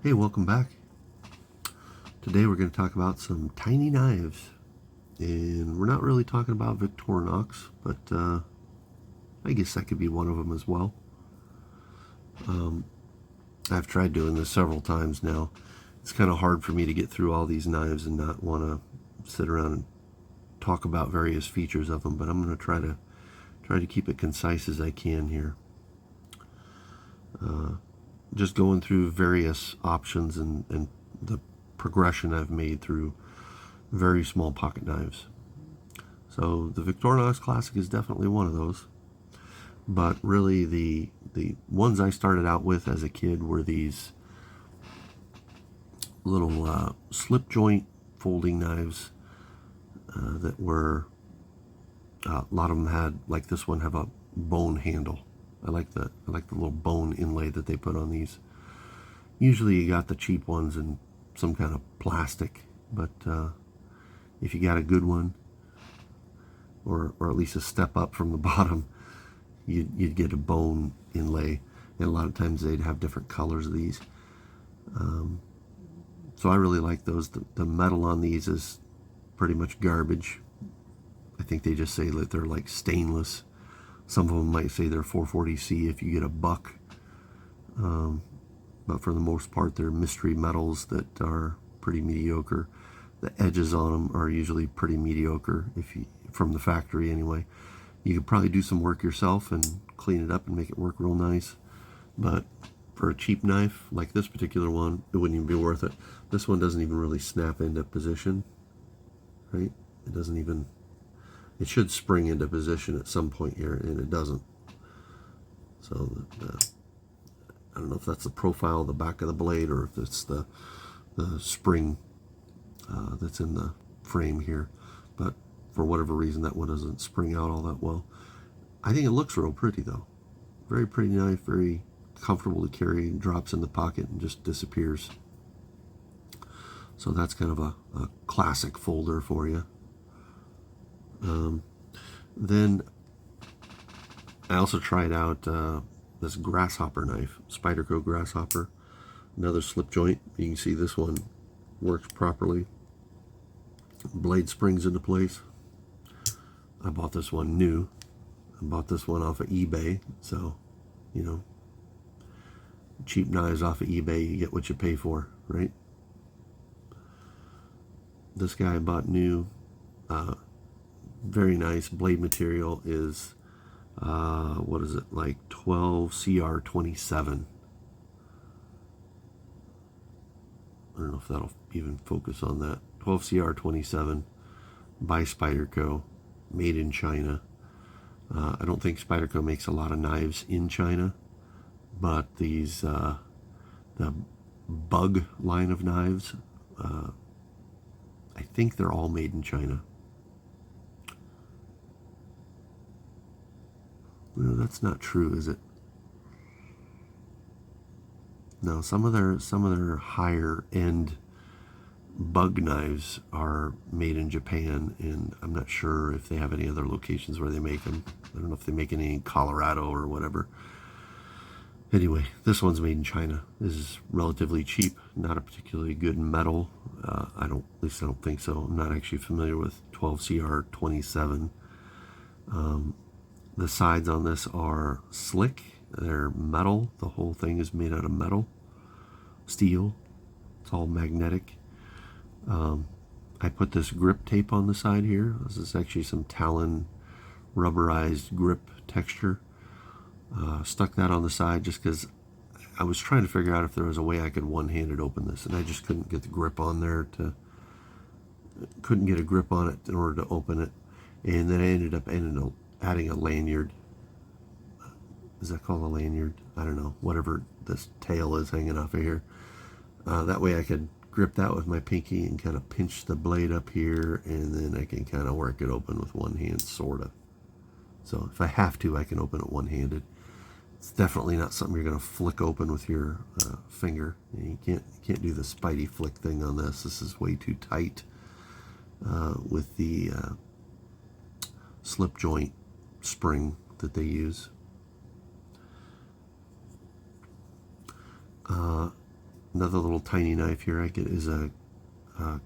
Hey, welcome back. Today we're going to talk about some tiny knives. And we're not really talking about Victorinox, but I guess that could be one of them as well. I've tried doing this several times now. It's kind of hard for me to get through all these knives and not want to sit around and talk about various features of them, but I'm going to try to keep it concise as I can here. Just going through various options and the progression I've made through very small pocket knives. So the Victorinox Classic is definitely one of those. But really the ones I started out with as a kid were these little slip joint folding knives that were, a lot of them had, like this one, have a bone handle. I like the little bone inlay that they put on these. Usually you got the cheap ones in some kind of plastic, but if you got a good one, or at least a step up from the bottom, you'd get a bone inlay, and a lot of times they'd have different colors of these. So I really like those. The metal on these is pretty much garbage. I think they just say that they're like stainless. Some of them might say they're 440C if you get a buck. But for the most part, they're mystery metals that are pretty mediocre. The edges on them are usually pretty mediocre, from the factory anyway. You could probably do some work yourself and clean it up and make it work real nice. But for a cheap knife like this particular one, it wouldn't even be worth it. This one doesn't even really snap into position, right? It doesn't even... It should spring into position at some point here, and it doesn't. So I don't know if that's the profile of the back of the blade or if it's the spring that's in the frame here. But for whatever reason, that one doesn't spring out all that well. I think it looks real pretty, though. Very pretty knife, very comfortable to carry, drops in the pocket and just disappears. So that's kind of a classic folder for you. Then I also tried out this grasshopper knife, Spyderco grasshopper, another slip joint. You can see this one works properly. Blade springs into place. I bought this one new. I bought this one off of eBay, so you know, cheap knives off of eBay, you get what you pay for, right? This guy I bought new. Very nice. Blade material is what is it, like 12 CR27. I don't know if that'll even focus on that. 12 CR27 by Spyderco, made in China. I don't think Spyderco makes a lot of knives in China, but these the Bug line of knives, I think they're all made in China. No, that's not true, is it? No, some of their higher end Bug knives are made in Japan, and I'm not sure if they have any other locations where they make them. I don't know if they make any in Colorado or whatever. Anyway, this one's made in China. This is relatively cheap, not a particularly good metal. At least I don't think so. I'm not actually familiar with 12CR27. The sides on this are slick. They're metal. The whole thing is made out of metal, steel. It's all magnetic. I put this grip tape on the side here. This is actually some Talon rubberized grip texture. Stuck that on the side just because I was trying to figure out if there was a way I could one-handed open this, and I just couldn't get the grip on there couldn't get a grip on it in order to open it. And then I ended up adding a lanyard. Is that called a lanyard? I don't know. Whatever this tail is hanging off of here. That way I could grip that with my pinky and kind of pinch the blade up here, and then I can kind of work it open with one hand, sort of. So if I have to, I can open it one-handed. It's definitely not something you're going to flick open with your finger. You can't do the Spidey flick thing on this. This is way too tight with the slip joint spring that they use. Another little tiny knife here I get is a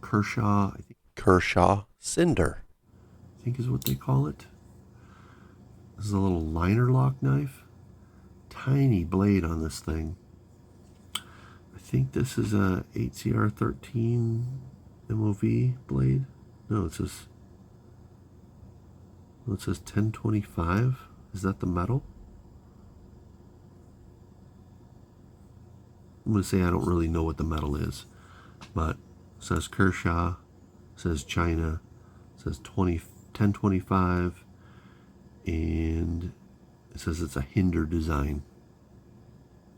Kershaw, I think Kershaw Cinder, I think is what they call it. This is a little liner lock knife. Tiny blade on this thing. I think this is a 8CR13 MOV blade. No, it says 1025. Is that the metal? I'm going to say I don't really know what the metal is, but it says Kershaw, it says China, it says 1025, and it says it's a Hinder design.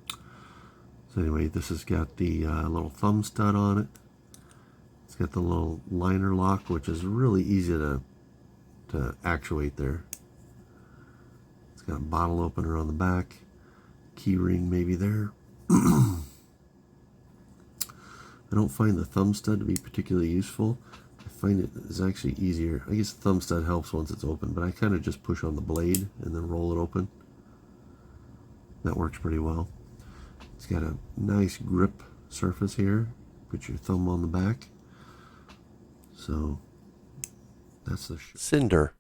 So anyway, this has got the little thumb stud on it. It's got the little liner lock, which is really easy to actuate there. It's got a bottle opener on the back, key ring maybe there. I don't find the thumb stud to be particularly useful. I find it is actually easier. I guess the thumb stud helps once it's open, but I kind of just push on the blade and then roll it open. That works pretty well. It's got a nice grip surface here. Put your thumb on the back. So that's the Cinder.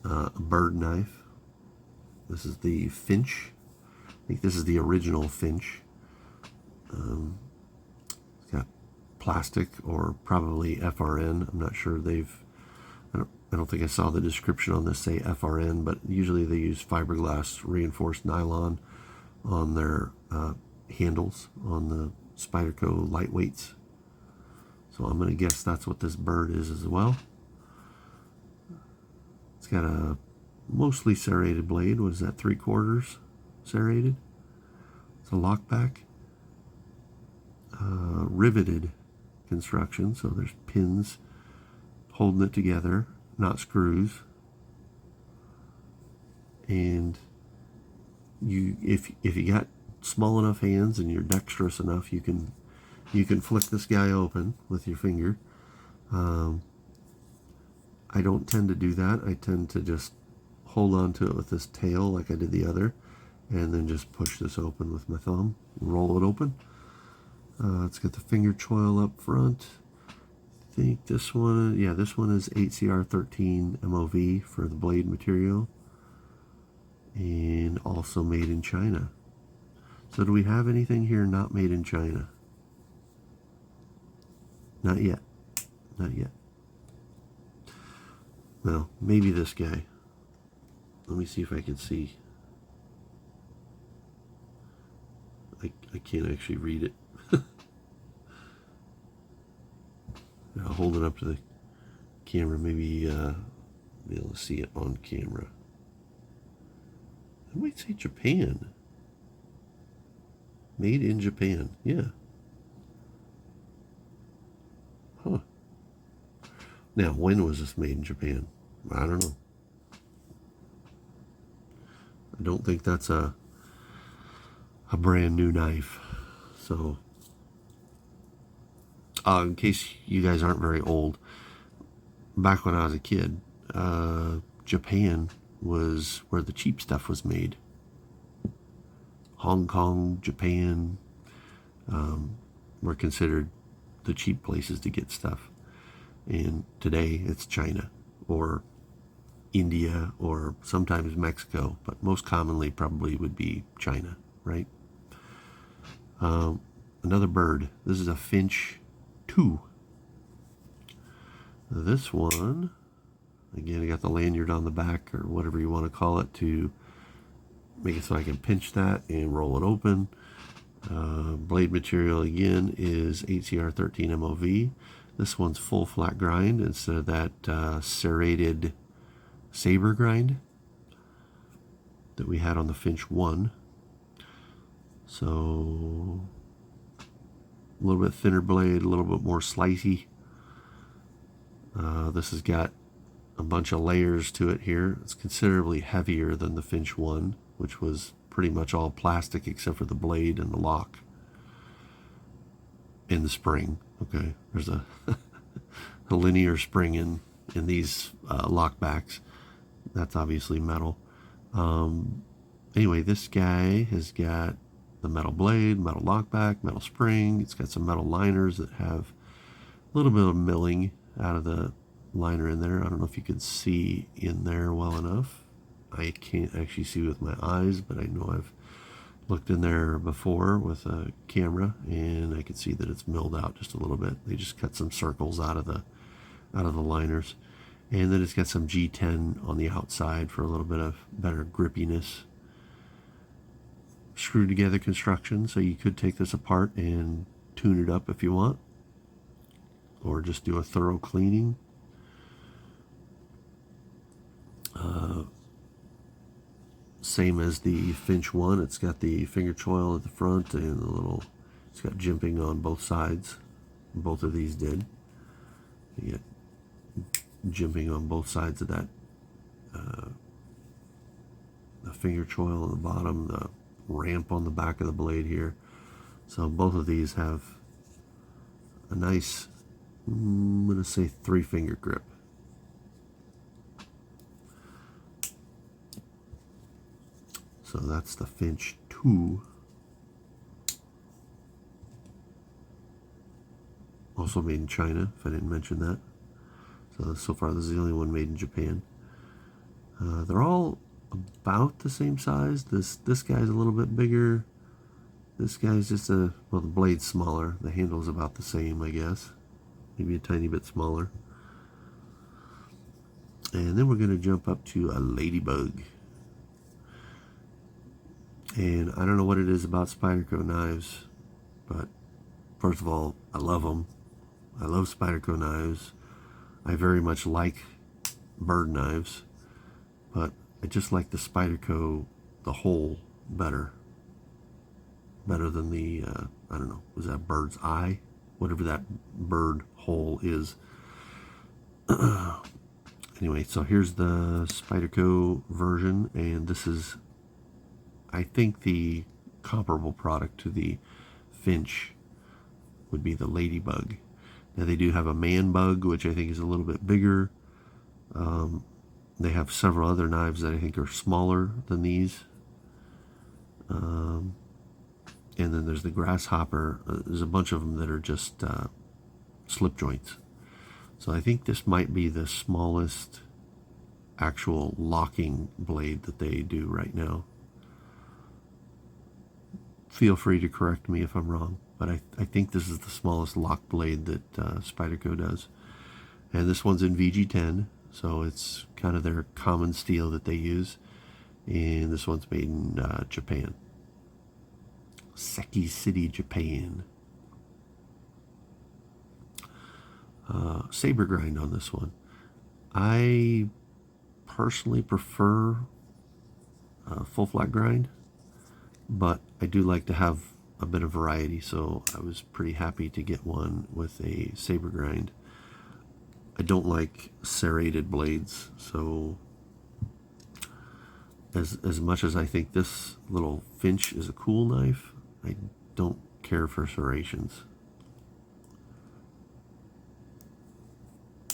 A Byrd knife. This is the Finch. I think this is the original Finch. It's got plastic or probably FRN. I'm not sure I don't think I saw the description on this say FRN, but usually they use fiberglass reinforced nylon on their handles on the Spyderco lightweights. So I'm going to guess that's what this Byrd is as well. It's got a mostly serrated blade. What is that, 3/4 serrated? It's a lockback. Riveted construction, so there's pins holding it together, not screws. And if you got small enough hands and you're dexterous enough, you can flick this guy open with your finger. I don't tend to do that. I tend to just hold on to it with this tail like I did the other, and then just push this open with my thumb, roll it open. It's got the finger choil up front. I think this one, yeah, this one is 8CR13 MOV for the blade material, and also made in China. So do we have anything here not made in China? Not yet. Not yet. Well, maybe this guy. Let me see if I can see. I can't actually read it. I'll hold it up to the camera. Maybe be able to see it on camera. I might say Japan. Made in Japan. Yeah. Huh. Now, when was this made in Japan? I don't know. I don't think that's a brand new knife. So, in case you guys aren't very old, back when I was a kid, Japan was where the cheap stuff was made. Hong Kong, Japan were considered the cheap places to get stuff. And today it's China or India or sometimes Mexico, but most commonly probably would be China, right? Another Byrd. This is a Finch 2. This one, again, I got the lanyard on the back or whatever you want to call it to make it so I can pinch that and roll it open. Blade material again is 8CR13 MOV. This one's full flat grind instead of that serrated saber grind that we had on the Finch 1. So a little bit thinner blade, a little bit more slicey. This has got a bunch of layers to it here. It's considerably heavier than the Finch 1, which was pretty much all plastic except for the blade and the lock and the spring. Okay, there's a linear spring in these lockbacks. That's obviously metal. Anyway, this guy has got the metal blade, metal lockback, metal spring. It's got some metal liners that have a little bit of milling out of the liner in there. I don't know if you can see in there well enough. I can't actually see with my eyes, but I know I've looked in there before with a camera, and I can see that it's milled out just a little bit. They just cut some circles out of the liners. And then it's got some G10 on the outside for a little bit of better grippiness. Screw together construction, so you could take this apart and tune it up if you want, or just do a thorough cleaning. Same as the Finch one, it's got the finger choil at the front and the little, it's got jimping on both sides. Both of these did. You get jimping on both sides of that. The finger choil on the bottom, the ramp on the back of the blade here. So both of these have a nice, I'm going to say 3-finger grip. So that's the Finch 2. Also made in China, if I didn't mention that. So far this is the only one made in Japan. They're all about the same size. This guy's a little bit bigger. This guy's just well, the blade's smaller. The handle's about the same, I guess. Maybe a tiny bit smaller. And then we're going to jump up to a Ladybug. And I don't know what it is about Spyderco knives, but first of all, I love them. I love Spyderco knives. I very much like Byrd knives, but I just like the Spyderco, the hole, better. Better than the, I don't know, was that Bird's eye? Whatever that Byrd hole is. Anyway, so here's the Spyderco version, and this is, I think, the comparable product to the Finch would be the Ladybug. Now they do have a Man Bug, which I think is a little bit bigger. They have several other knives that I think are smaller than these. And then there's the Grasshopper. There's a bunch of them that are just slip joints. So I think this might be the smallest actual locking blade that they do right now. Feel free to correct me if I'm wrong, but I think this is the smallest lock blade that Spyderco does. And this one's in VG10, so it's kind of their common steel that they use. And this one's made in Japan. Seki City, Japan. Saber grind on this one. I personally prefer full flat grind, but I do like to have a bit of variety, so I was pretty happy to get one with a saber grind. I don't like serrated blades, so as much as I think this little Finch is a cool knife, I don't care for serrations.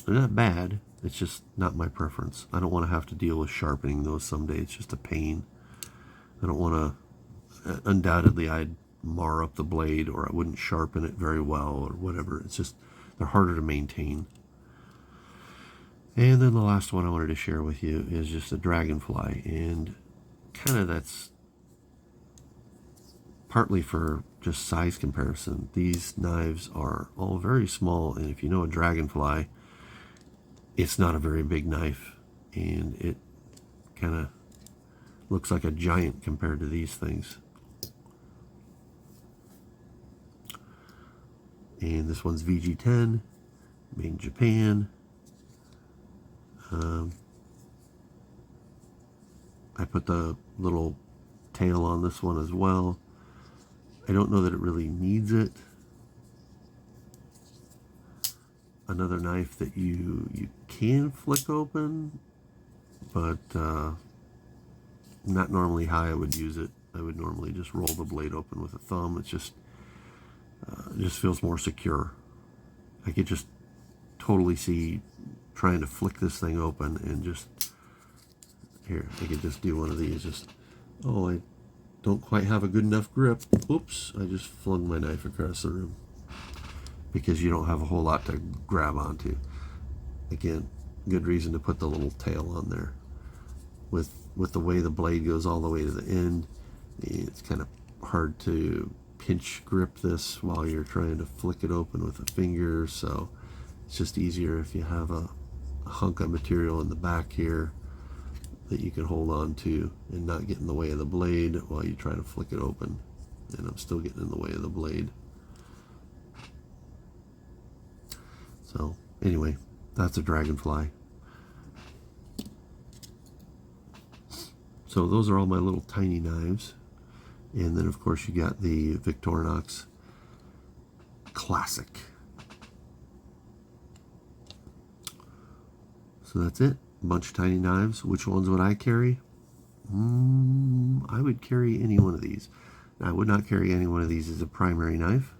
They're not bad, it's just not my preference. I don't want to have to deal with sharpening those someday. It's just a pain. I don't want to, undoubtedly I'd mar up the blade, or I wouldn't sharpen it very well, or whatever. It's just, they're harder to maintain. And then the last one I wanted to share with you is just a Dragonfly, and kind of that's partly for just size comparison. These knives are all very small, and if you know a Dragonfly, it's not a very big knife, and it kind of looks like a giant compared to these things. And this one's VG10, made in Japan. I put the little tail on this one as well. I don't know that it really needs it. Another knife that you can flick open, but not normally how I would use it. I would normally just roll the blade open with a thumb. It just feels more secure. I could just totally see trying to flick this thing open, and just here I could just do one of these. Just, oh, I don't quite have a good enough grip, oops, I just flung my knife across the room, because you don't have a whole lot to grab onto. Again, good reason to put the little tail on there. With the way the blade goes all the way to the end, it's kind of hard to pinch grip this while you're trying to flick it open with a finger, so it's just easier if you have a hunk of material in the back here that you can hold on to and not get in the way of the blade while you try to flick it open. And I'm still getting in the way of the blade. So anyway, that's a dragonfly. So those are all my little tiny knives. And then of course you got the Victorinox Classic. So that's it. A bunch of tiny knives. Which ones would I carry? I would carry any one of these. Now, I would not carry any one of these as a primary knife.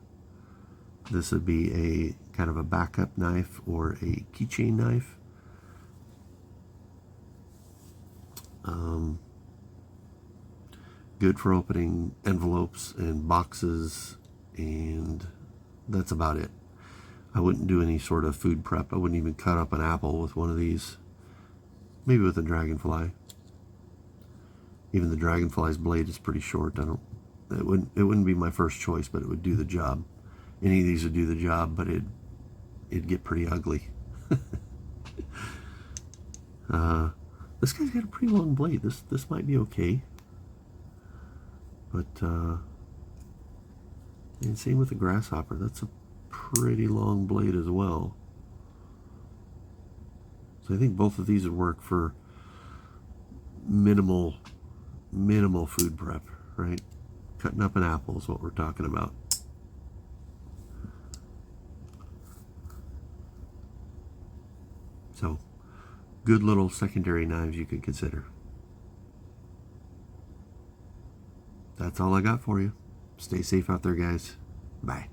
This would be a kind of a backup knife or a keychain knife. Good for opening envelopes and boxes, and that's about it. I wouldn't do any sort of food prep. I wouldn't even cut up an apple with one of these. Maybe with a dragonfly. Even the dragonfly's blade is pretty short. It wouldn't be my first choice, but it would do the job. Any of these would do the job, but it'd get pretty ugly. This guy's got a pretty long blade. This might be okay. But and same with the grasshopper. That's a pretty long blade as well. So I think both of these would work for minimal food prep, right? Cutting up an apple is what we're talking about. So good little secondary knives you could consider. That's all I got for you. Stay safe out there, guys. Bye.